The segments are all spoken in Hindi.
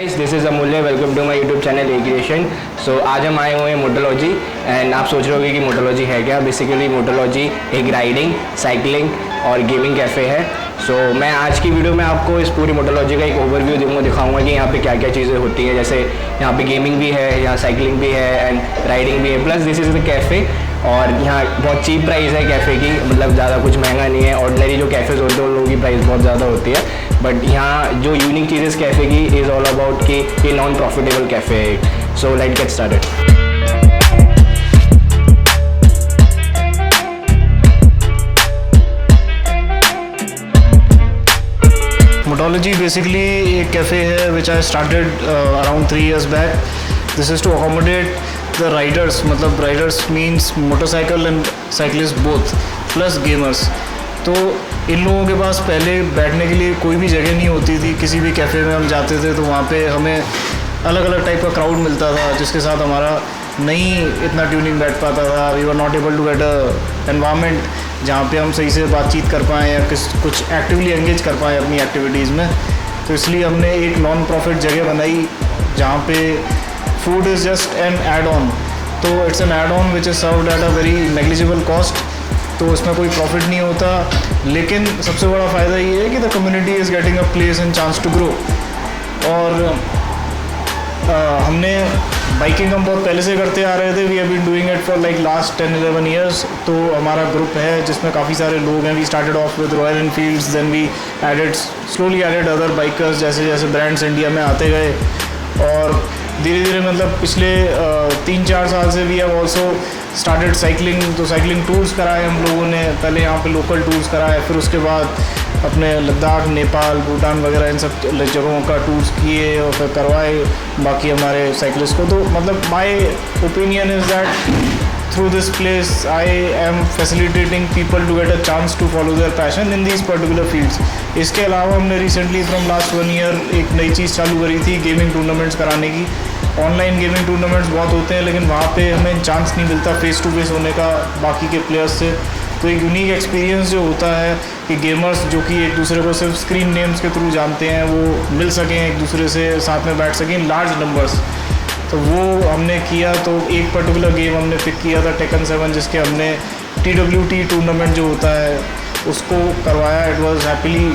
Guys, this is Amulya. Welcome to my YouTube channel A creation. So आज हम आए हुए हैं मोटोलॉजी एंड आप सोच रहे होगे कि मोटोलॉजी है क्या। बेसिकली मोटोलॉजी एक राइडिंग, साइकिलिंग और गेमिंग कैफ़े है। सो मैं आज की वीडियो में आपको इस पूरी मोटोलॉजी का एक ओवरव्यू दूंगा, दिखाऊंगा कि यहाँ पे क्या क्या चीज़ें होती हैं। जैसे यहाँ पे गेमिंग भी है, यहाँ साइकिलिंग भी है एंड राइडिंग भी है। Plus this is the cafe और यहाँ बहुत चीप प्राइस है कैफ़े की, मतलब ज़्यादा कुछ महंगा नहीं है। ऑर्डिनरी जो कैफ़ेज़ होते हैं उन लोगों की प्राइस बहुत ज़्यादा होती है, बट यहाँ जो यूनिक चीज़ इस कैफ़े की इज़ ऑल अबाउट कि ये नॉन प्रॉफिटेबल कैफ़े है। So let's get started. Montology basically एक कैफ़े है which I started around 3 years back. This is to accommodate the riders, मतलब riders means motorcycle and cyclists both, plus gamers. तो इन लोगों के पास पहले बैठने के लिए कोई भी जगह नहीं होती थी। किसी भी कैफ़े में हम जाते थे तो वहाँ पे हमें अलग अलग टाइप का क्राउड मिलता था जिसके साथ हमारा नहीं इतना ट्यूनिंग बैठ पाता था। We were not able to get a environment जहाँ पे हम सही से बातचीत कर पाएँ या कुछ एक्टिवली एंगेज कर पाएँ अपनी एक्टिविटीज़ में। तो इसलिए हमने एक नॉन प्रॉफिट जगह बनाई जहाँ पे food is just an add on. तो it's an add on which is served at a very negligible cost. तो इसमें कोई प्रॉफिट नहीं होता, लेकिन सबसे बड़ा फ़ायदा ये है कि the community is getting a place and chance to grow. और हमने बाइकिंग हम बहुत पहले से करते आ रहे थे। We have been doing it for like last 10-11 years. तो हमारा ग्रुप है जिसमें काफ़ी सारे लोग हैं। We started off with Royal Enfields, then we slowly added other bikers जैसे जैसे ब्रांड्स इंडिया में आते गए। और धीरे धीरे मतलब पिछले 3-4 साल से we have also started cycling. तो साइकिलिंग टूर्स कराए हम लोगों ने। पहले यहाँ पे लोकल टूर्स कराए, फिर उसके बाद अपने लद्दाख, नेपाल, भूटान वगैरह इन सब जगहों का टूर्स किए और फिर करवाए बाकी हमारे साइकिलिस्ट को। तो मतलब my opinion is that through this place I am facilitating people to get a chance to follow their passion in these particular fields. इसके अलावा हमने रिसेंटली फ्रॉम लास्ट 1 ईयर एक नई चीज़ चालू करी थी, गेमिंग टूर्नामेंट्स कराने की। ऑनलाइन गेमिंग टूर्नामेंट्स बहुत होते हैं लेकिन वहाँ पे हमें चांस नहीं मिलता फेस टू फेस होने का बाकी के प्लेयर्स से। तो एक यूनिक एक्सपीरियंस जो होता है कि गेमर्स जो कि एक दूसरे को सिर्फ स्क्रीन नेम्स के थ्रू जानते हैं वो मिल सकें, एक दूसरे से साथ में बैठ सकें लार्ज नंबर्स। तो वो हमने किया। तो एक पर्टिकुलर गेम हमने पिक किया था टेकन 7, जिसके हमने TWT टूर्नामेंट जो होता है उसको करवाया। It was happily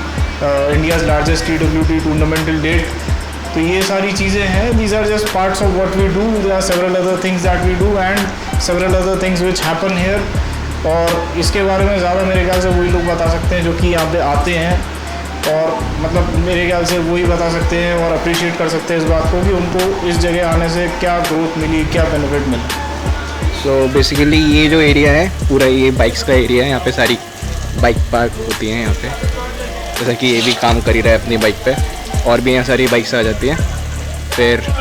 India's largest TWT tournament till date. तो ये सारी चीज़ें हैं। These are just parts of what we do. There are several other things that we do and several other things which happen here. और इसके बारे में ज़्यादा मेरे ख्याल से वही लोग बता सकते हैं जो कि यहाँ पे आते हैं, और मतलब मेरे ख्याल से वही बता सकते हैं और अप्रिशिएट कर सकते हैं इस बात को कि उनको इस जगह आने से क्या ग्रोथ मिली, क्या बेनिफिट मिला। सो बेसिकली ये जो एरिया है पूरा ये बाइक्स का एरिया है। यहाँ पे सारी बाइक पार्क होती हैं यहाँ पे, जैसा कि ये भी काम कर ही रहा है अपनी बाइक पे, और भी यहाँ सारी बाइक्स आ जाती हैं। फिर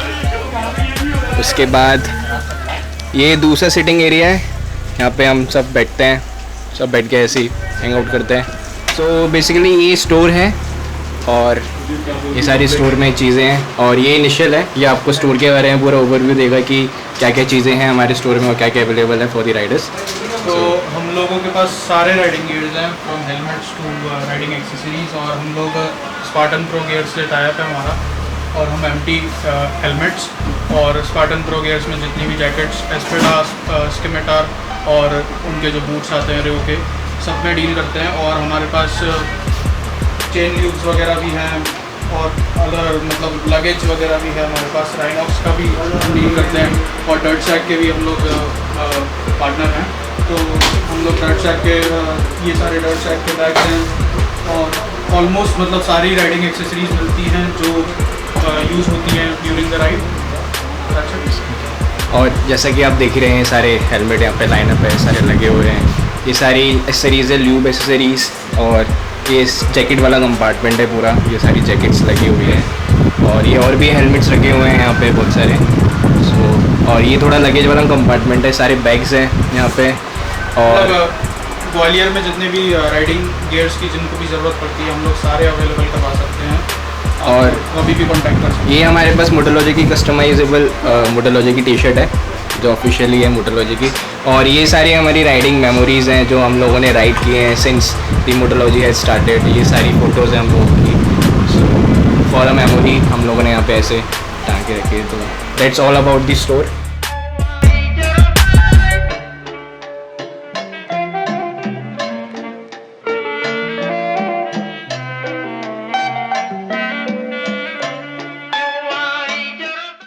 उसके बाद ये दूसरा सिटिंग एरिया है, यहाँ पे हम सब बैठते हैं, सब बैठ के ऐसे ही हैंग आउट करते हैं। सो बेसिकली ये स्टोर है और ये सारी स्टोर में चीज़ें हैं, और ये इनिशियल है। ये आपको स्टोर के बारे में पूरा ओवरव्यू देगा कि क्या क्या चीज़ें हैं हमारे स्टोर में और क्या क्या अवेलेबल है फॉर द राइडर्स। तो हम लोगों के पास सारे राइडिंग गियर्स हैं, from helmets to riding accessories. और हम लोग स्पार्टन प्रो गियर से टाइप है हमारा, और हम MT हेलमेट्स और स्पार्टन प्रो गियर्स में जितनी भी जैकेट्स, एस्पेडास, स्किमेटार और उनके जो बूट्स आते हैं रेव के, सब में डील करते हैं। और हमारे पास चेन ल्यूब्स वगैरह भी हैं और अदर मतलब लगेज वगैरह भी है हमारे पास। राइनॉक्स का भी डील करते हैं, और डर्ट सैक के भी हम लोग पार्टनर हैं। तो हम लोग डर्ट सैक के ये सारे डर्ट सैक के बैग्स हैं, और ऑलमोस्ट मतलब सारी राइडिंग एक्सेसरीज मिलती हैं जो यूज़ होती हैं ड्यूरिंग द राइड। और जैसा कि आप देख ही रहे हैं सारे हेलमेट यहाँ पे लाइनअप है, सारे लगे हुए हैं। ये सारी एक्सेसरीज है, ल्यूब एक्सेसरीज, और ये जैकेट वाला कंपार्टमेंट है पूरा, ये सारी जैकेट्स लगी हुई हैं। और ये और भी हेलमेट्स रखे हुए हैं यहाँ पे बहुत सारे। सो और ये थोड़ा लगेज वाला कंपार्टमेंट है, सारे बैग्स हैं यहाँ पे। और ग्वालियर में जितने भी राइडिंग गियर्स की जिनको भी ज़रूरत पड़ती है हम लोग सारे अवेलेबल करवा सकते हैं, और अभी भी कॉन्टैक्ट कर सकते हैं। ये हमारे पास मोटोलॉजी की कस्टमाइजेबल मोटोलॉजी की टी-शर्ट है जो ऑफिशियली है मोटोलॉजी की। और ये सारी हमारी राइडिंग मेमोरीज़ हैं जो हम लोगों ने राइड किए हैं सिंस दी मोटोलॉजी हैज स्टार्टेड। ये सारी फ़ोटोज़ हैं हम लोगों की। फॉर अ मेमोरी हम लोगों ने यहाँ पे ऐसे टांग के रखी है। तो that's all about the store.